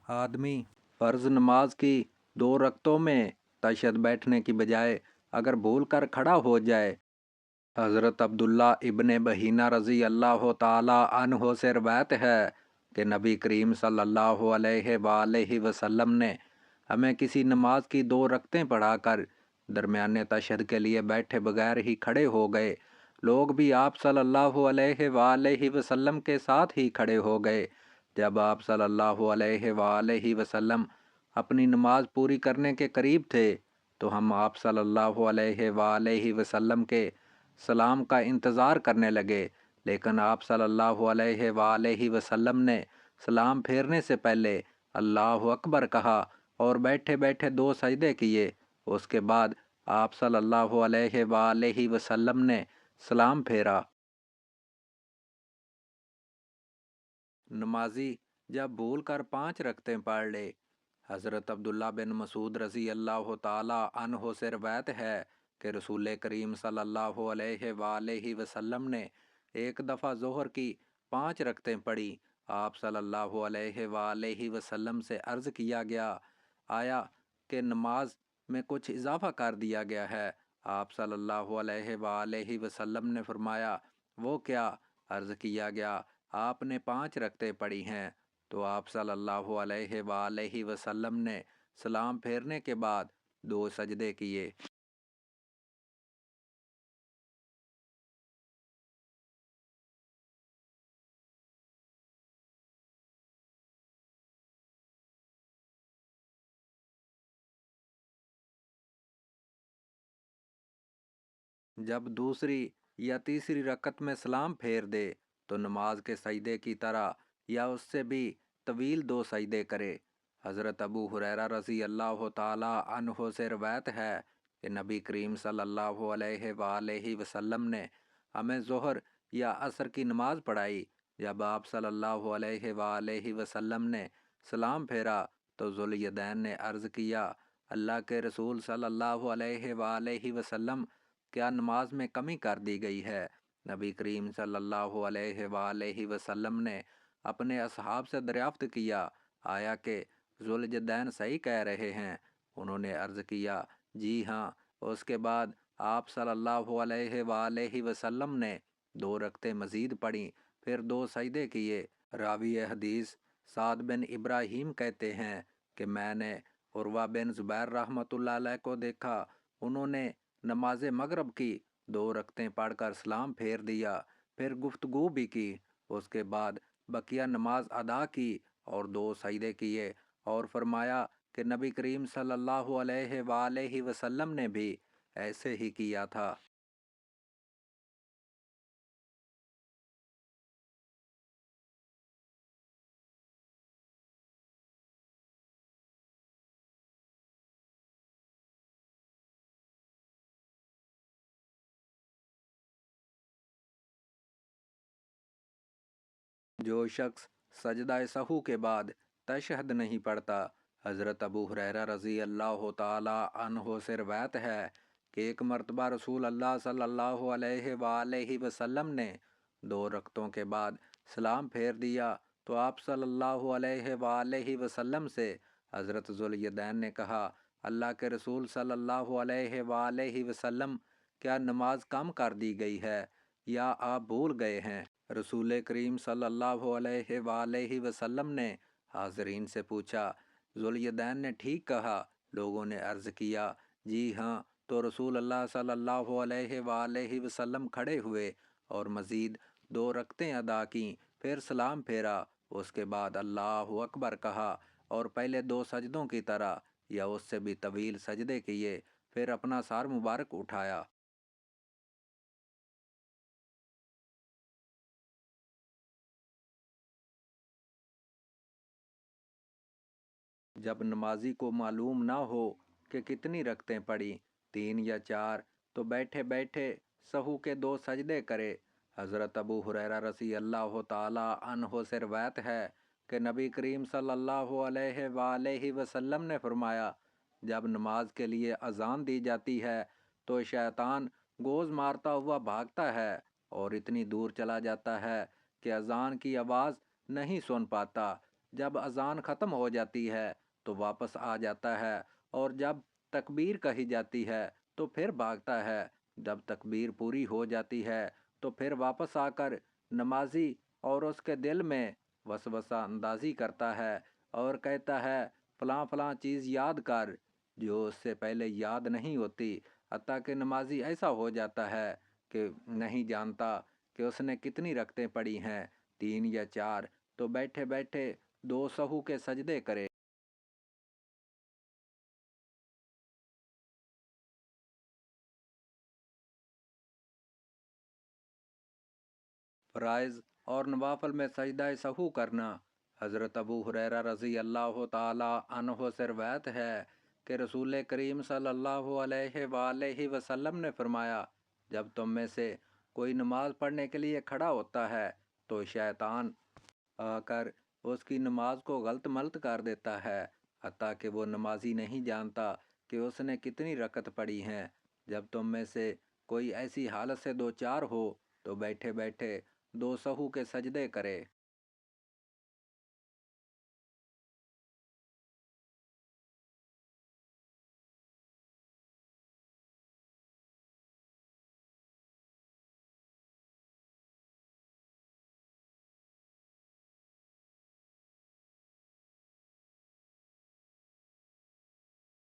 आदमी फ़र्ज़ नमाज की 2 रकतों में तशहद बैठने की बजाय अगर भूल कर खड़ा हो जाए। हज़रत अब्दुल्ला इब्ने बहीना रज़ी अल्लाह ताला अन्हो से रवायत है कि नबी करीम सल्लल्लाहु अलैहि वसल्लम ने हमें किसी नमाज की 2 रकतें पढ़ाकर दरमियाने तशहद के लिए बैठे बगैर ही खड़े हो गए। लोग भी आप सल्लल्लाहु अलैहि वसल्लम के साथ ही खड़े हो गए। जब आप सल्लल्लाहु अलैहि वसल्लम अपनी नमाज पूरी करने के करीब थे तो हम आप सल्लल्लाहु अलैहि वसल्लम के सलाम का इंतज़ार करने लगे, लेकिन आप सल्लल्लाहु अलैहि वसल्लम ने सलाम फेरने से पहले अल्लाह अकबर कहा और बैठे बैठे 2 सजदे किए। उसके बाद आप सल्लल्लाहु अलैहि वसल्लम ने सलाम फेरा। नमाजी जब भूल कर 5 रकतें पढ़ ले। हज़रत अब्दुल्ला बिन मसूद रज़ी अल्लाह ताला अन्हो से रवायत है कि रसूल करीम सल्लल्लाहु अलैहि वसल्लम ने एक दफ़ा ज़ोहर की 5 रकतें पढ़ी। आप सल्लल्लाहु अलैहि वसल्लम से अर्ज़ किया गया, आया कि नमाज में कुछ इजाफ़ा कर दिया गया है? आप सल्लल्लाहु अलैहि वसल्लम ने फरमाया, वो क्या? अर्ज़ किया गया, आपने 5 रकतें पढ़ी हैं। तो आप सल्लल्लाहु अलैहि वसल्लम ने सलाम फेरने के बाद 2 सजदे किए। जब दूसरी या तीसरी रकत में सलाम फेर दे तो नमाज के सजदे की तरह या उससे भी तवील 2 सजदे करे। हज़रत अबू हुरैरा रज़ी अल्लाह ताला अन्हो से रवायत है कि नबी करीम सल्लल्लाहु अलैहि वसल्लम ने हमें ज़ोहर या असर की नमाज पढ़ाई। जब आप सल्लल्लाहु अलैहि वसल्लम ने सलाम फेरा तो ज़ुल्यदैन ने अर्ज़ किया, अल्लाह के रसूल सल्लल्लाहु अलैहि वसल्लम, क्या नमाज में कमी कर दी गई है? नबी करीम सल्लल्लाहु अलैहि वसल्लम ने अपने असहाब से दरियाफ्त किया, आया कि ज़ुल्यदैन सही कह रहे हैं? उन्होंने अर्ज़ किया, जी हाँ। उसके बाद आप सल्लल्लाहु अलैहि वसल्लम ने 2 रकतें मज़ीद पढ़ीं, फिर 2 सजदे किए। रावी हदीस साद बिन इब्राहीम कहते हैं कि मैंने उर्वा बिन ज़ुबैर रहमतुल्लाह अलैह को देखा। उन्होंने नमाज मगरब की 2 रकतें पढ़कर सलाम फेर दिया, फिर गुफ्तगू भी की। उसके बाद बकिया नमाज अदा की और 2 सजदे किए और फरमाया कि नबी करीम सल्लल्लाहु अलैहि वसल्लम ने भी ऐसे ही किया था। जो शख्स सजदा सहू के बाद तशहद नहीं पढ़ता। हज़रत अबू हुरैरा रज़ी अल्लाह ताला अन्हो से रवायत है कि एक मरतबा रसूल अल्लाह सल्लल्लाहु अलैहि वसल्लम ने 2 रकतों के बाद सलाम फेर दिया तो आप सल्लल्लाहु अलैहि वसल्लम से हज़रत ज़ुल्यदैन ने कहा, अल्लाह के रसूल सल्लल्लाहु अलैहि वसल्लम, क्या नमाज कम कर दी गई है या आप भूल गए हैं? रसूल करीम सल्लल्लाहु अलैहि वसल्लम ने हाज़रीन से पूछा। ज़ुल्यदैन ने ठीक कहा। लोगों ने अर्ज़ किया, जी हाँ। तो रसूल अल्लाह सल्लल्लाहु अलैहि वसल्लम खड़े हुए और मज़ीद 2 रकतें अदा की, फिर सलाम फेरा। उसके बाद अल्लाह अकबर कहा और पहले 2 सजदों की तरह या उससे भी तवील सजदे किए, फिर अपना सार मुबारक उठाया। जब नमाजी को मालूम ना हो कि कितनी रकतें पड़ी, 3 या 4, तो बैठे बैठे सहू के 2 सजदे करे। हज़रत अबू हुरैरा रज़ी अल्लाह ताला अन्हो से रवायत है कि नबी करीम सल्लल्लाहु अलैहि वसल्लम ने फरमाया, जब नमाज के लिए अजान दी जाती है तो शैतान गोज़ मारता हुआ भागता है और इतनी दूर चला जाता है कि अजान की आवाज़ नहीं सुन पाता। جب اذان ختم ہو جاتی ہے تو واپس آ جاتا ہے، اور جب تکبیر کہی جاتی ہے تو پھر بھاگتا ہے۔ جب تکبیر پوری ہو جاتی ہے تو پھر واپس آ کر نمازی اور اس کے دل میں وسوسہ اندازی کرتا ہے اور کہتا ہے فلاں فلاں چیز یاد کر، جو اس سے پہلے یاد نہیں ہوتی، حتیٰ کہ نمازی ایسا ہو جاتا ہے کہ نہیں جانتا کہ اس نے کتنی رکعتیں پڑھی ہیں، 3 یا 4، تو بیٹھے بیٹھے 2 سہو کے سجدے کرے۔ فرائض اور نوافل میں سجدہ سہو کرنا۔ حضرت ابو ہریرہ رضی اللہ تعالی عنہ سے روایت ہے کہ رسول کریم صلی اللہ علیہ وآلہ وسلم نے فرمایا، جب تم میں سے کوئی نماز پڑھنے کے لیے کھڑا ہوتا ہے تو شیطان آ کر اس کی نماز کو غلط ملط کر دیتا ہے، حتیٰ کہ وہ نمازی نہیں جانتا کہ اس نے کتنی رکعت پڑھی ہیں۔ جب تم میں سے کوئی ایسی حالت سے دوچار ہو تو بیٹھے بیٹھے 2 سہو کے سجدے کرے۔